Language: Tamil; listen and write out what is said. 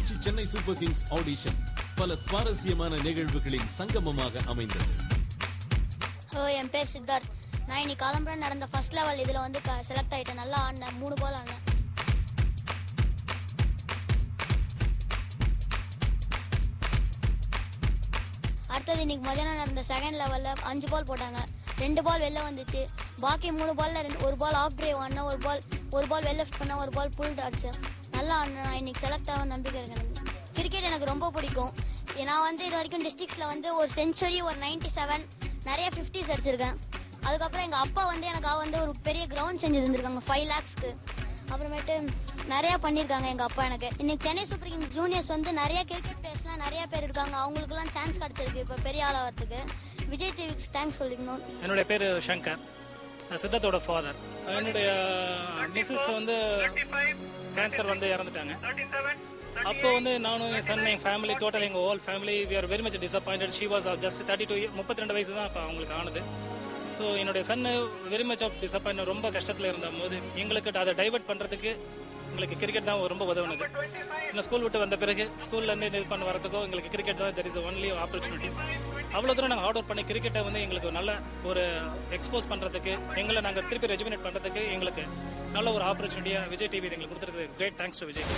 Trichy Chennai Super Kings audition பல சுவாரஸ்யமான நிகழ்வுகளின் சங்கமமாக அமைந்தது. ஹலோ, என் பேர் சித்தார்த். நான் இன்னைக்கு காலம்பரம் நடந்த ஃபர்ஸ்ட் லெவல் இதில் வந்து செலக்ட் ஆகிட்டேன். நல்லா ஆடினேன், 3 பால் ஆடினேன். அடுத்தது இன்னைக்கு மதியானம் நடந்த செகண்ட் லெவலில் 5 பால் போட்டாங்க. 2 பால் வெளில வந்துச்சு. பாக்கி 3 பாலில் 1 பால் ஆஃப் டிரைவ் ஆடினேன், ஒரு பால் வெளில பண்ணேன், 1 பால் புல் அடிச்சேன். நல்லா ஆடினேன். நான் இன்னைக்கு செலக்ட் ஆக நம்பிக்கை இருக்கு எனக்கு. கிரிக்கெட் எனக்கு ரொம்ப பிடிக்கும். நான் வந்து இது வரைக்கும் டிஸ்ட்ரிக்ஸில் வந்து ஒரு செஞ்சுரி, ஒரு 97, நிறைய 50s அடிச்சிருக்கேன். அதுக்கப்புறம் எங்கள் அப்பா வந்து எனக்காக வந்து ஒரு பெரிய கிரவுண்ட் செஞ்சு தந்துருக்காங்க 5 lakhsக்கு. அப்புறமேட்டு நிறையா பண்ணியிருக்காங்க எங்கள் அப்பா எனக்கு. இன்னைக்கு சென்னை சூப்பர் கிங்ஸ் ஜூனியர்ஸ் வந்து நிறைய கிரிக்கெட் பிளேயர்ஸ்லாம் நிறைய பேர் இருக்காங்க. அவங்களுக்குலாம் சான்ஸ் கிடச்சிருக்கு இப்போ பெரிய ஆளாகிறதுக்கு. விஜய் டிவிக்கு தேங்க்ஸ் சொல்லிக்கணும். என்னுடைய பேர் சங்கர், சித்தார்த்தோட ஃபாதர். என்னுடைய மிஸ்ஸஸ் வந்து கேன்சர் வந்து இறந்துட்டாங்க. அப்போ வந்து நானும் என் சன், என் ஃபேமிலி, டோட்டல் எங்கள் whole family we are very much disappointed. She was just 32 வயசு தான் அப்போ அவங்களுக்கு ஆனது. ஸோ என்னுடைய son very much of disappointed, ரொம்ப கஷ்டத்தில் இருந்த போது எங்களுக்கு அதை டைவெர்ட் பண்ணுறதுக்கு எங்களுக்கு கிரிக்கெட் தான் ரொம்ப உதவுனது. இன்னும் ஸ்கூல் விட்டு வந்த பிறகு ஸ்கூல்லேருந்து இது பண்ண வரதுக்கோ எங்களுக்கு கிரிக்கெட் தான் தெர் இஸ் ஒன்லி ஆப்பர்ச்சுனிட்டி. அவ்வளோ தூரம் நாங்கள் ஹார்ட் ஒர்க் பண்ணி கிரிக்கெட்டை வந்து எங்களுக்கு நல்ல ஒரு எக்ஸ்போஸ் பண்ணுறதுக்கு, எங்களை நாங்கள் திருப்பி ரெஜிமினேட் பண்ணுறதுக்கு எங்களுக்கு நல்ல ஒரு ஆப்பர்ச்சுனிட்டியாக விஜய் டிவி எங்களுக்கு கொடுத்துருக்கு. Great thanks to Vijay.